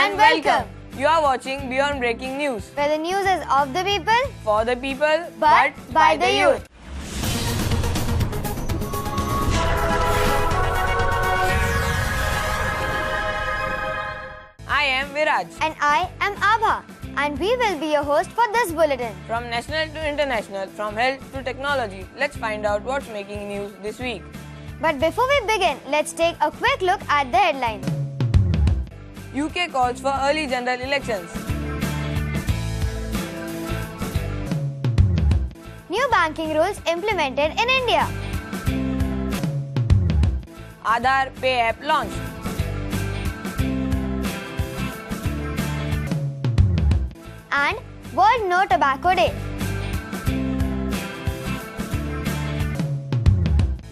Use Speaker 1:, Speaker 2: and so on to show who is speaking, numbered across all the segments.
Speaker 1: and welcome. You are watching Beyond Breaking News,
Speaker 2: where the news is of the people,
Speaker 1: for the people,
Speaker 2: but by the youth.
Speaker 1: I am Viraj.
Speaker 2: And I am Abha. And we will be your host for this bulletin.
Speaker 1: From national to international, from health to technology, let's find out what's making news this week.
Speaker 2: But before we begin, let's take a quick look at the headlines.
Speaker 1: UK calls for early general elections.
Speaker 2: New banking rules implemented in India.
Speaker 1: Aadhaar Pay app launched.
Speaker 2: And World No Tobacco Day.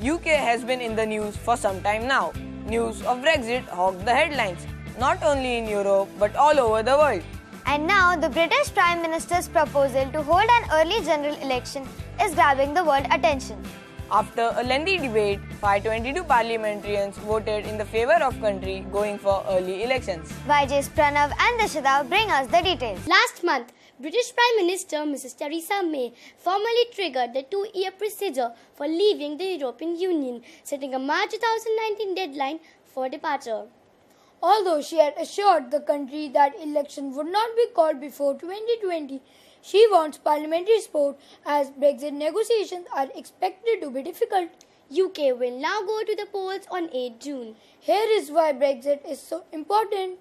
Speaker 1: UK has been in the news for some time now. News of Brexit hogged the headlines, not only in Europe but all over the world.
Speaker 2: And now the British Prime Minister's proposal to hold an early general election is grabbing the world attention.
Speaker 1: After a lengthy debate, 522 parliamentarians voted in the favour of country going for early elections.
Speaker 2: YJ's Pranav and Dishita bring us the details.
Speaker 3: Last month, British Prime Minister Mrs. Theresa May formally triggered the 2-year procedure for leaving the European Union, setting a March 2019 deadline for departure.
Speaker 4: Although she had assured the country that elections would not be called before 2020, she wants parliamentary support as Brexit negotiations are expected to be difficult.
Speaker 3: UK will now go to the polls on 8 June.
Speaker 4: Here is why Brexit is so important.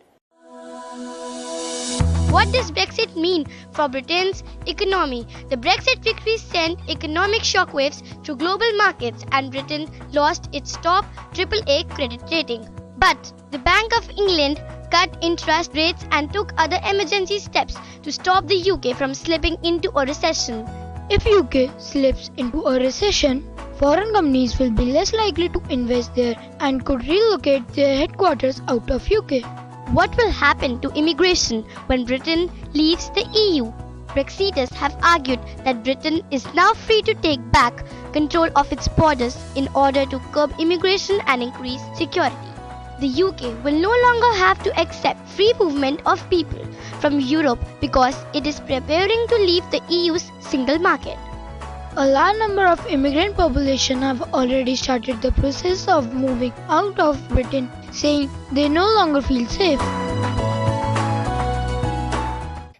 Speaker 3: What does Brexit mean for Britain's economy? The Brexit victory sent economic shockwaves through global markets and Britain lost its top AAA credit rating. But the Bank of England cut interest rates and took other emergency steps to stop the UK from slipping into a recession.
Speaker 5: If UK slips into a recession, foreign companies will be less likely to invest there and could relocate their headquarters out of UK.
Speaker 3: What will happen to immigration when Britain leaves the EU? Brexiteers have argued that Britain is now free to take back control of its borders in order to curb immigration and increase security. The UK will no longer have to accept free movement of people from Europe because it is preparing to leave the EU's single market.
Speaker 5: A large number of immigrant population have already started the process of moving out of Britain, saying they no longer feel safe.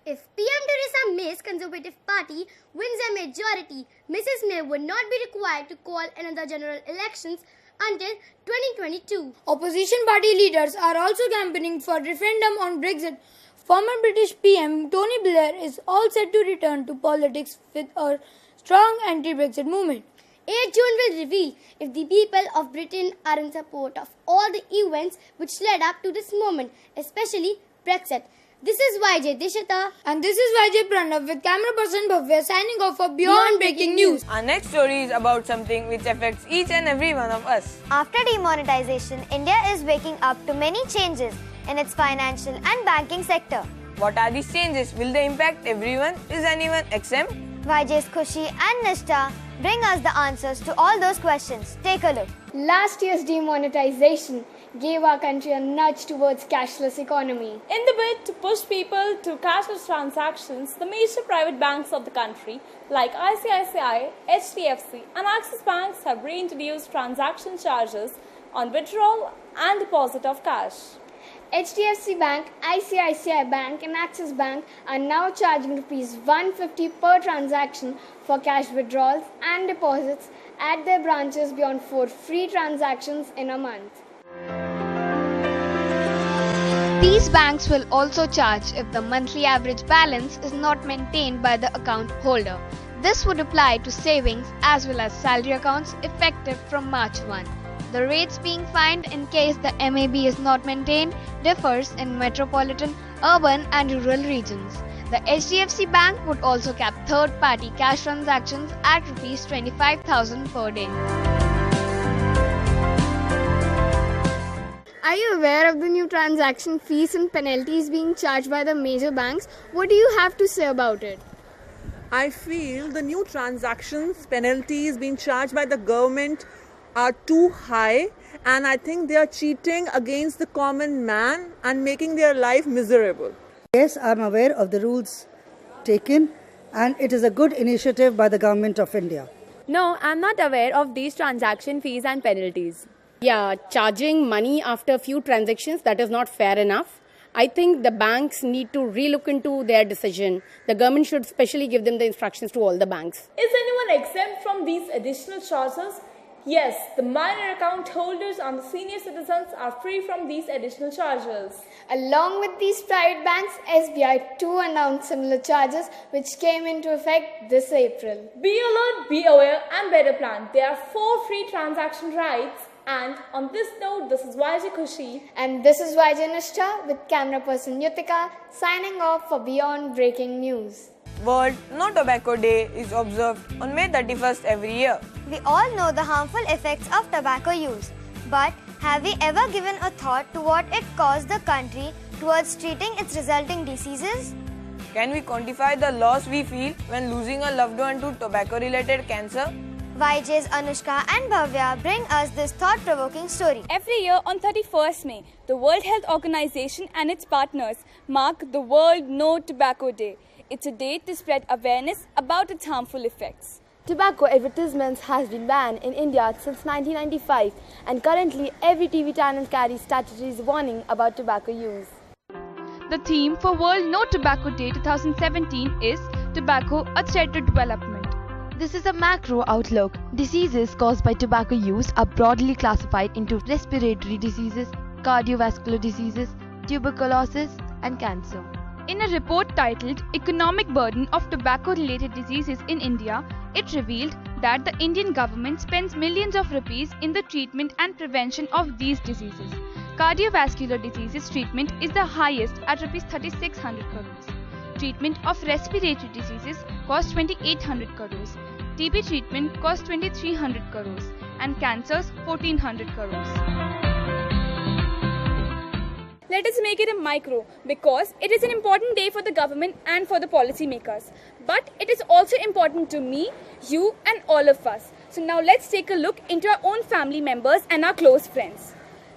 Speaker 3: If PM Theresa May's Conservative Party wins a majority, Mrs. May would not be required to call another general elections until 2022.
Speaker 4: Opposition party leaders are also campaigning for referendum on Brexit. Former British PM Tony Blair is all set to return to politics with a strong anti-Brexit movement.
Speaker 3: 8 June will reveal if the people of Britain are in support of all the events which led up to this moment, especially Brexit. This is YJ Dishita.
Speaker 4: And this is YJ Pranav with camera person Bhavya signing off for Beyond Breaking News.
Speaker 1: Our next story is about something which affects each and every one of us.
Speaker 2: After demonetization, India is waking up to many changes in its financial and banking sector.
Speaker 1: What are these changes? Will they impact everyone? Is anyone exempt?
Speaker 2: YJ's Khushi and Nishta bring us the answers to all those questions. Take a look.
Speaker 6: Last year's demonetization gave our country a nudge towards cashless economy.
Speaker 7: In the bid to push people to cashless transactions, the major private banks of the country like ICICI, HDFC and Axis banks have reintroduced transaction charges on withdrawal and deposit of cash.
Speaker 6: HDFC Bank, ICICI Bank and Axis Bank are now charging Rs 150 per transaction for cash withdrawals and deposits at their branches beyond 4 free transactions in a month.
Speaker 8: These banks will also charge if the monthly average balance is not maintained by the account holder. This would apply to savings as well as salary accounts effective from March 1. The rates being fined in case the MAB is not maintained differs in metropolitan, urban and rural regions. The HDFC Bank would also cap third-party cash transactions at Rs 25,000 per day.
Speaker 6: Are you aware of the new transaction fees and penalties being charged by the major banks? What do you have to say about it?
Speaker 9: I feel the new transactions penalties being charged by the government are too high and I think they are cheating against the common man and making their life miserable.
Speaker 10: Yes, I'm aware of the rules taken, and it is a good initiative by the Government of India.
Speaker 11: No, I'm not aware of these transaction fees and penalties.
Speaker 12: Yeah, charging money after few transactions, that is not fair enough. I think the banks need to relook into their decision. The government should specially give them the instructions to all the banks.
Speaker 7: Is anyone exempt from these additional charges? Yes, the minor account holders and the senior citizens are free from these additional charges.
Speaker 6: Along with these private banks, SBI too announced similar charges which came into effect this April.
Speaker 7: Be alert, be aware and better plan. There are 4 free transaction rights. And on this note, this is YJ Kushi.
Speaker 6: And this is YJ Nushta with camera person Yutika signing off for Beyond Breaking News.
Speaker 1: World No Tobacco Day is observed on May 31st every year.
Speaker 2: We all know the harmful effects of tobacco use, but have we ever given a thought to what it costs the country towards treating its resulting diseases?
Speaker 1: Can we quantify the loss we feel when losing a loved one to tobacco-related cancer?
Speaker 2: YJ's Anushka and Bhavya bring us this thought-provoking story.
Speaker 13: Every year on 31st May, the World Health Organization and its partners mark the World No Tobacco Day. It's a day to spread awareness about its harmful effects.
Speaker 11: Tobacco advertisements has been banned in India since 1995, and currently every TV channel carries statutory warning about tobacco use.
Speaker 14: The theme for World No Tobacco Day 2017 is Tobacco, a Threat to Development.
Speaker 15: This is a macro outlook. Diseases caused by tobacco use are broadly classified into respiratory diseases, cardiovascular diseases, tuberculosis, and cancer.
Speaker 14: In a report titled Economic Burden of Tobacco-Related Diseases in India, it revealed that the Indian government spends millions of rupees in the treatment and prevention of these diseases. Cardiovascular diseases treatment is the highest at rupees 3600 crores. Treatment of respiratory diseases costs 2800 crores. TB treatment costs 2300 crores and cancers 1400 crores.
Speaker 13: Let us make it a micro because it is an important day for the government and for the policymakers. But it is also important to me, you and all of us. So now let's take a look into our own family members and our close friends.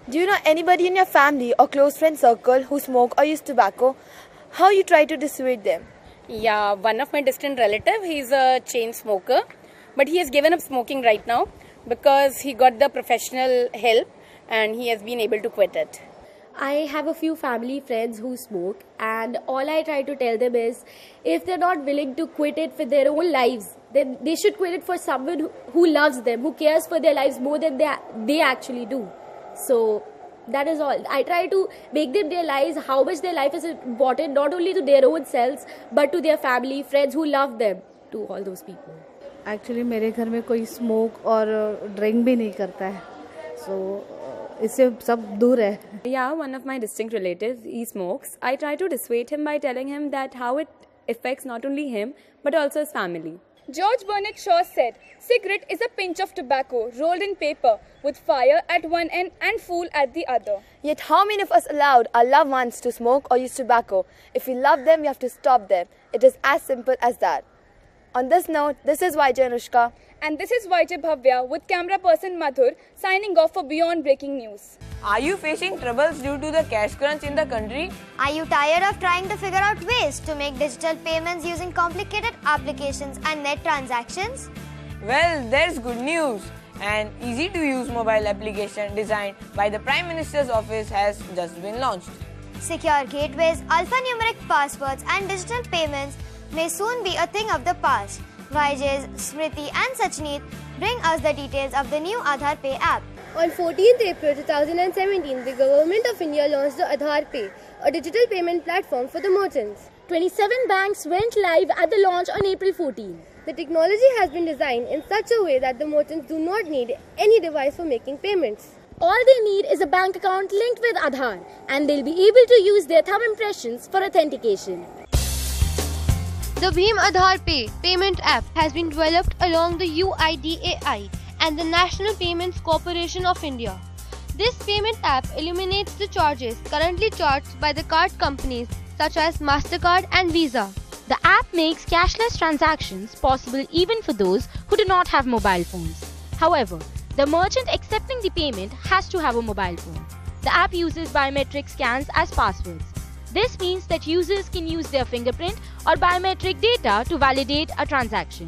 Speaker 11: Do you know anybody in your family or close friend circle who smoke or use tobacco? How you try to dissuade them?
Speaker 12: Yeah, one of my distant relative, he's a chain smoker, but he has given up smoking right now because he got the professional help and he has been able to quit it.
Speaker 16: I have a few family friends who smoke, and all I try to tell them is if they're not willing to quit it for their own lives, then they should quit it for someone who loves them, who cares for their lives more than they actually do. So that is all. I try to make them realize how much their life is important, not only to their own selves, but to their family, friends who love them, to all those people.
Speaker 17: Actually, मेरे घर में कोई smoke और drink भी नहीं करता है, so इससे सब दूर है.
Speaker 11: Yeah, one of my distinct relatives, he smokes. I try to dissuade him by telling him that how it affects not only him, but also his family.
Speaker 13: George Bernard Shaw said, "Cigarette is a pinch of tobacco rolled in paper with fire at one end and fool at the other."
Speaker 11: Yet how many of us allowed our loved ones to smoke or use tobacco? If we love them, we have to stop them. It is as simple as that. On this note, this is YJ Anushka.
Speaker 13: And this is YJ Bhavya with camera person Madhur signing off for Beyond Breaking News.
Speaker 1: Are you facing troubles due to the cash crunch in the country?
Speaker 2: Are you tired of trying to figure out ways to make digital payments using complicated applications and net transactions?
Speaker 1: Well, there's good news. An easy-to-use mobile application designed by the Prime Minister's office has just been launched.
Speaker 2: Secure gateways, alphanumeric passwords and digital payments may soon be a thing of the past. YJ's Smriti and Sachneet bring us the details of the new Aadhaar Pay app.
Speaker 16: On 14th April 2017, the Government of India launched the Aadhaar Pay, a digital payment platform for the merchants. 27 banks went live at the launch on April 14. The technology has been designed in such a way that the merchants do not need any device for making payments. All they need is a bank account linked with Aadhaar, and they'll be able to use their thumb impressions for authentication.
Speaker 3: The Bhim Aadhaar Pay payment app has been developed along the UIDAI and the National Payments Corporation of India. This payment app eliminates the charges currently charged by the card companies such as MasterCard and Visa.
Speaker 18: The app makes cashless transactions possible even for those who do not have mobile phones. However, The merchant accepting the payment has to have a mobile phone. The app uses biometric scans as passwords. This means that users can use their fingerprint or biometric data to validate a transaction.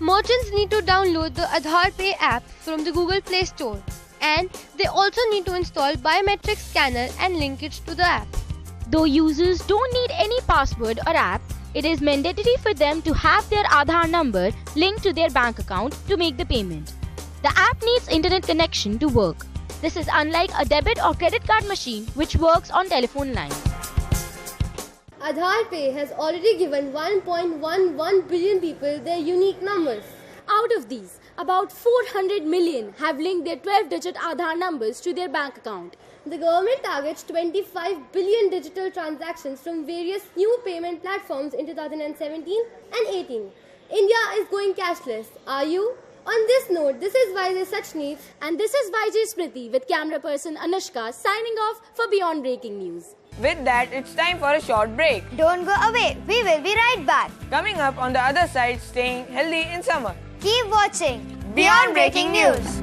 Speaker 3: Merchants need to download the Aadhaar Pay app from the Google Play Store, and they also need to install biometric scanner and link it to the app.
Speaker 18: Though users don't need any password or app, it is mandatory for them to have their Aadhaar number linked to their bank account to make the payment. The app needs internet connection to work. This is unlike a debit or credit card machine which works on telephone line.
Speaker 19: Aadhaar Pay has already given 1.11 billion people their unique numbers.
Speaker 16: Out of these, about 400 million have linked their 12-digit Aadhaar numbers to their bank account.
Speaker 19: The government targets 25 billion digital transactions from various new payment platforms in 2017 and 18. India is going cashless. Are you? On this note, this is Vijay Sachneet
Speaker 16: and this is Vijay Smriti with camera person Anushka signing off for Beyond Breaking News.
Speaker 1: With that, it's time for a short break.
Speaker 2: Don't go away. We will be right back.
Speaker 1: Coming up on the other side, staying healthy in summer.
Speaker 2: Keep watching Beyond Breaking News.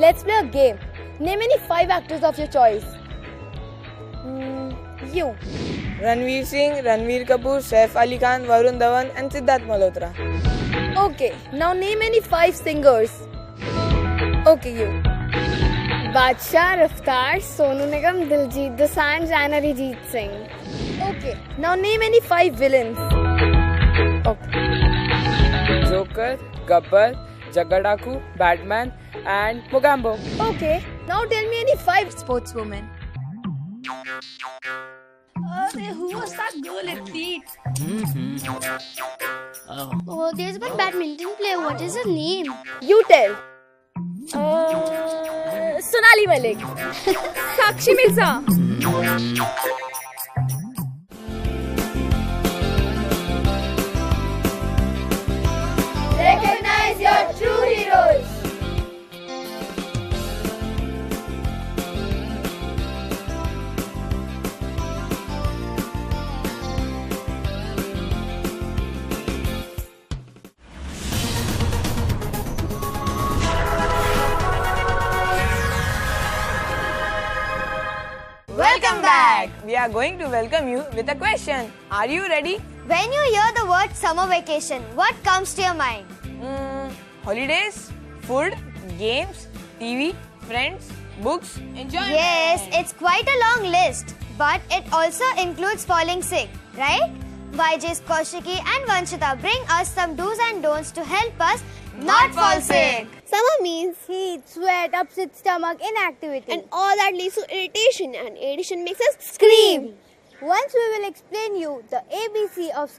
Speaker 11: Let's play a game. Name any 5 actors of your choice. You.
Speaker 1: Ranveer Singh, Ranveer Kapoor, Saif Ali Khan, Varun Dhawan and Siddharth Malhotra.
Speaker 11: Okay, now name any 5 singers. Okay, you.
Speaker 6: Badshah, Raftaar, Sonu Nigam, Diljit Dosanjh and Arijit Singh.
Speaker 11: Okay, now name any 5 villains.
Speaker 1: Okay. Joker, Gabbar, Jagadaku, Batman and Mogambo.
Speaker 11: Okay, now tell me any 5 sportswomen.
Speaker 3: Who was that girl at feet? Oh, there's one badminton player. What is her name?
Speaker 11: You tell.
Speaker 6: Sonali Malik. Sakshi Mirza.
Speaker 19: Recognize your true heroes.
Speaker 1: Welcome back! We are going to welcome you with a question. Are you ready?
Speaker 2: When you hear the word summer vacation, what comes to your mind?
Speaker 1: Holidays, food, games, TV, friends, books, enjoyment.
Speaker 2: Yes, it's quite a long list. But it also includes falling sick, right? Vijay's Kaushiki and Vanshita bring us some do's and don'ts to help us not fall sick.
Speaker 20: Summer means heat, sweat, upset stomach, inactivity. And all that leads to irritation, and irritation makes us scream. Once we will explain you the ABC of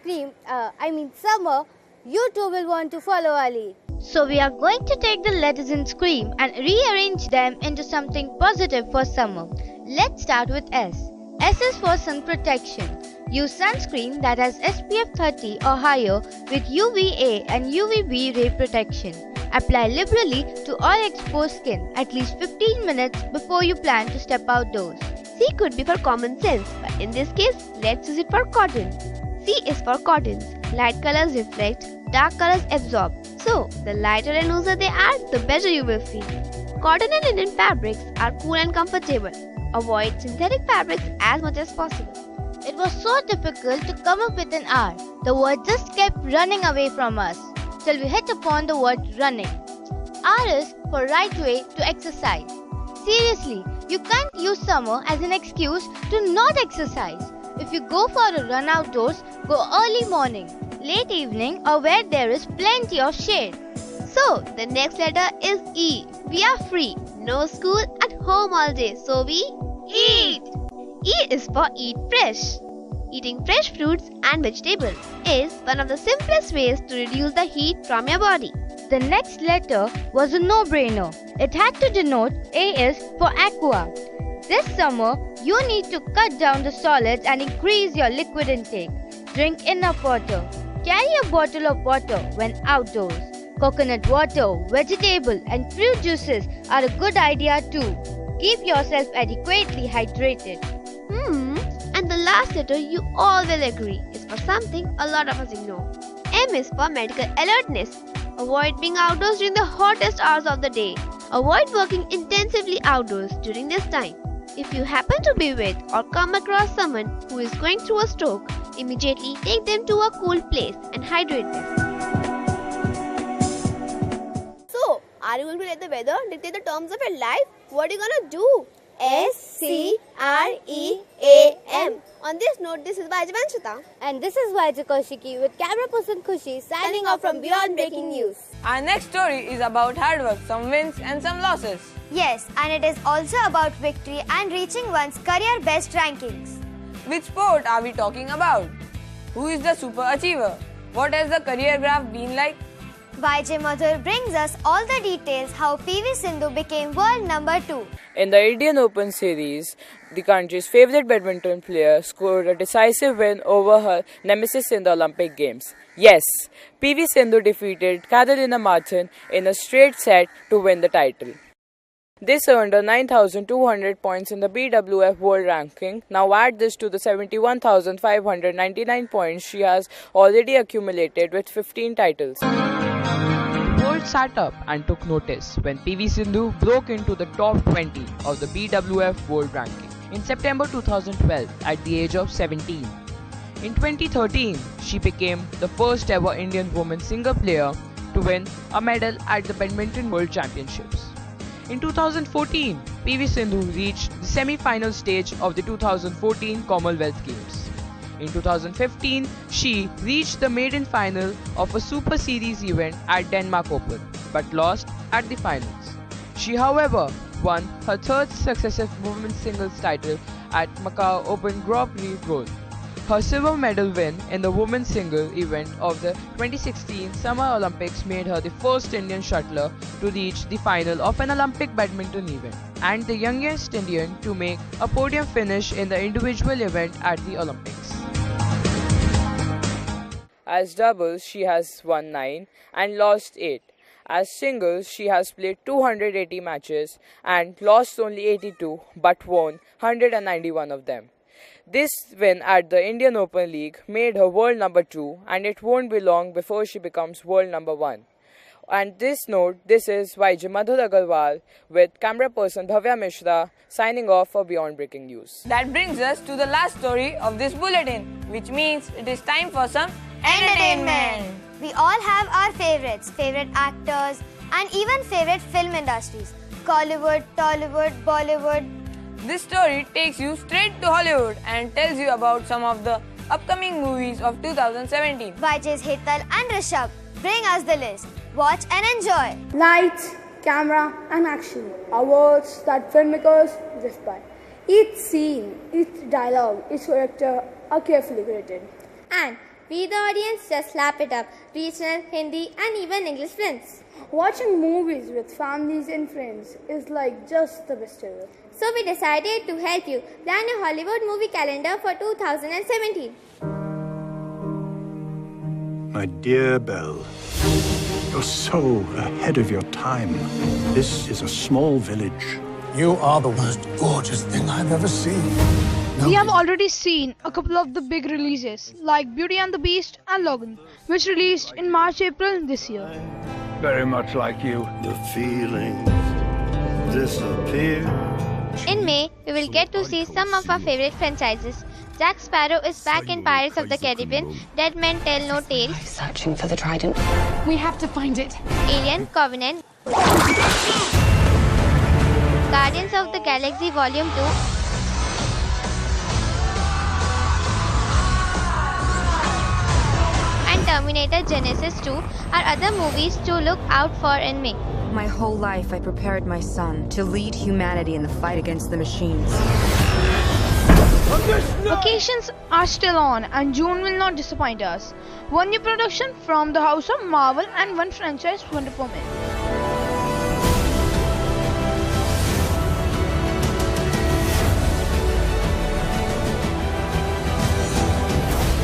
Speaker 20: summer, you too will want to follow our lead.
Speaker 3: So we are going to take the letters in scream and rearrange them into something positive for summer. Let's start with S. S is for sun protection. Use sunscreen that has SPF 30 or higher with UVA and UVB ray protection. Apply liberally to all exposed skin at least 15 minutes before you plan to step outdoors.
Speaker 20: C could be for common sense, but in this case, let's use it for cotton. C is for cottons. Light colors reflect, dark colors absorb. So, the lighter and looser they are, the better you will feel. Cotton and linen fabrics are cool and comfortable. Avoid synthetic fabrics as much as possible.
Speaker 3: It was so difficult to come up with an R. The word just kept running away from us till we hit upon the word running. R is for right way to exercise. Seriously, you can't use summer as an excuse to not exercise. If you go for a run outdoors, go early morning, late evening or where there is plenty of shade.
Speaker 20: So, the next letter is E. We are free. No school, at home all day. So we eat. E is for eat fresh. Eating fresh fruits and vegetables is one of the simplest ways to reduce the heat from your body.
Speaker 18: The next letter was a no-brainer. It had to denote A is for aqua. This summer, you need to cut down the solids and increase your liquid intake. Drink enough water. Carry a bottle of water when outdoors. Coconut water, vegetable and fruit juices are a good idea too. Keep yourself adequately hydrated.
Speaker 20: And the last letter you all will agree is for something a lot of us ignore. M is for medical alertness. Avoid being outdoors during the hottest hours of the day. Avoid working intensively outdoors during this time. If you happen to be with or come across someone who is going through a stroke, immediately take them to a cool place and hydrate them.
Speaker 11: So, are you going to let the weather dictate the terms of your life? What are you going to do? SCREAM. On this note, this is Vajavanshita.
Speaker 19: And this is Vaja Kaushiki with camera person Khushi signing off from Beyond Breaking News.
Speaker 1: Our next story is about hard work, some wins and some losses.
Speaker 2: Yes, and it is also about victory and reaching one's career best rankings.
Speaker 1: Which sport are we talking about? Who is the super achiever? What has the career graph been like?
Speaker 2: YJ Madhur brings us all the details how PV Sindhu became world number 2.
Speaker 21: In the Indian Open Series, the country's favourite badminton player scored a decisive win over her nemesis in the Olympic Games. Yes, PV Sindhu defeated Carolina Martin in a straight set to win the title. This earned her 9,200 points in the BWF World Ranking. Now add this to the 71,599 points she has already accumulated with 15 titles.
Speaker 22: The world sat up and took notice when PV Sindhu broke into the top 20 of the BWF World Ranking in September 2012 at the age of 17. In 2013, she became the first ever Indian woman single player to win a medal at the Badminton World Championships. In 2014, PV Sindhu reached the semi-final stage of the 2014 Commonwealth Games. In 2015, she reached the maiden final of a Super Series event at Denmark Open, but lost at the finals. She, however, won her third successive women's singles title at Macau Open Grand Prix Gold. Her silver medal win in the women's single event of the 2016 Summer Olympics made her the first Indian shuttler to reach the final of an Olympic badminton event and the youngest Indian to make a podium finish in the individual event at the Olympics.
Speaker 21: As doubles, she has won 9 and lost 8. As singles, she has played 280 matches and lost only 82 but won 191 of them. This win at the Indian Open League made her world number 2 and it won't be long before she becomes world number 1. On this note, this is YJ Madhur Agarwal with camera person Bhavya Mishra signing off for Beyond Breaking News.
Speaker 1: That brings us to the last story of this bulletin, which means it is time for some entertainment.
Speaker 2: We all have our favorites, favorite actors and even favorite film industries. Collywood, Tollywood, Bollywood.
Speaker 1: This story takes you straight to Hollywood and tells you about some of the upcoming movies of 2017.
Speaker 2: YJ's Hetal and Rishabh bring us the list. Watch and enjoy.
Speaker 6: Lights, camera and action are words that filmmakers live by. Each scene, each dialogue, each character are carefully created.
Speaker 19: And we the audience just slap it up. Regional, Hindi and even English films.
Speaker 6: Watching movies with families and friends is like just the best ever.
Speaker 19: So we decided to help you plan a Hollywood movie calendar for 2017.
Speaker 23: My dear Belle, you're so ahead of your time. This is a small village.
Speaker 24: You are the most gorgeous thing I've ever seen.
Speaker 5: We have already seen a couple of the big releases like Beauty and the Beast and Logan, which released in March-April this year.
Speaker 23: Very much like you.
Speaker 24: The feelings disappear.
Speaker 3: In May, we will get to see some of our favorite franchises. Jack Sparrow is back in Pirates of the Caribbean, Dead Men Tell No Tales.
Speaker 25: Searching for the trident. We have to find it.
Speaker 3: Alien Covenant. Guardians of the Galaxy Volume 2. And Terminator Genesis 2 are other movies to look out for in May.
Speaker 25: My whole life I prepared my son to lead humanity in the fight against the machines.
Speaker 5: Vacations are still on and June will not disappoint us. One new production from the House of Marvel and one franchise Wonder Woman.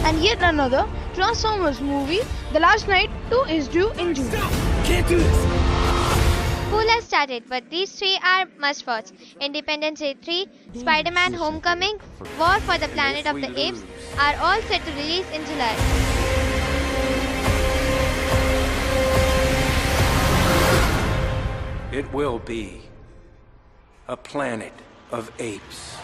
Speaker 5: And yet another Transformers movie, The Last Night 2 is due in June.
Speaker 24: Can't do this.
Speaker 2: School has started, but these three are must-watch. Independence Day 3, Spider-Man Homecoming, War for the Planet of the Apes are all set to release in July.
Speaker 24: It will be a planet of apes.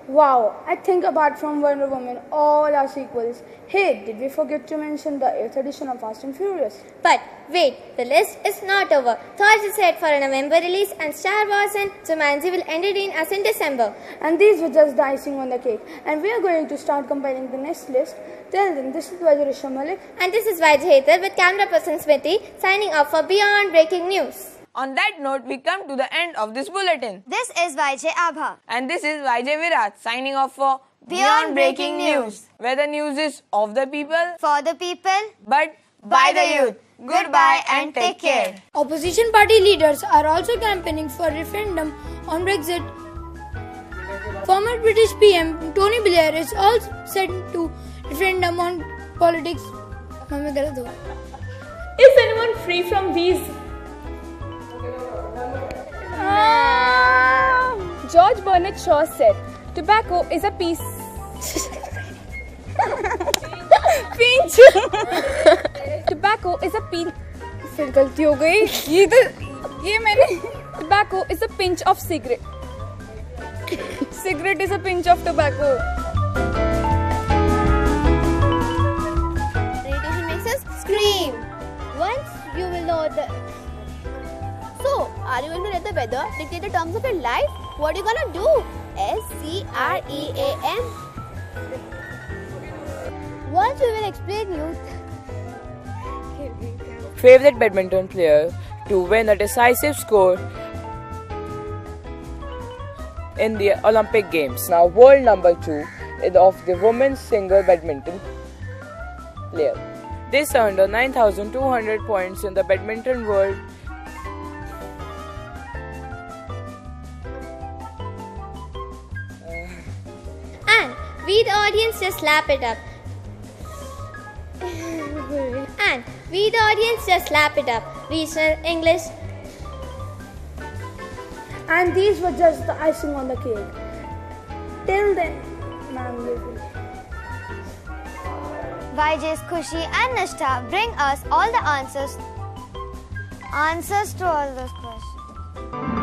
Speaker 6: Wow, I think apart from Wonder Woman, all are sequels. Hey, did we forget to mention the 8th edition of Fast and Furious?
Speaker 2: But wait, the list is not over. Thor is set for a November release and Star Wars and Jumanji will entertain us in December.
Speaker 6: And these were just the icing on the cake. And we are going to start compiling the next list. Till then, this is Vajirisha Malik.
Speaker 2: And this is Vaij Haithar with camera person Smriti signing off for Beyond Breaking News.
Speaker 1: On that note, we come to the end of this bulletin.
Speaker 2: This is YJ Abha.
Speaker 1: And this is YJ Virat signing off for
Speaker 2: Beyond Breaking News.
Speaker 1: Where the news is of the people,
Speaker 2: For the people,
Speaker 1: but by the youth. Goodbye and take care.
Speaker 6: Opposition party leaders are also campaigning for referendum on Brexit. Former British PM Tony Blair is also set to referendum on politics.
Speaker 13: Is anyone free from these? George Bernard Shaw said, tobacco is a piece. Pinch. Tobacco is a pinch. फिर गलती हो गई ये मैंने tobacco is a pinch of cigarette. Cigarette is a pinch of tobacco.
Speaker 2: radiation makes us scream. Once you will know the... So, are you going to let the weather dictate the terms of your life? What are you gonna do? SCREAM. Once we will explain you.
Speaker 21: Favorite badminton player to win a decisive score in the Olympic Games. Now, world number 2 of the women's single badminton player. This earned 9,200 points in the badminton world.
Speaker 2: We the audience just lap it up. And we the audience just lap it up. Regional English.
Speaker 6: And these were just the icing on the cake. Till then, ma'am,
Speaker 2: YJ's Khushi and Nishtha bring us all the answers to all those questions.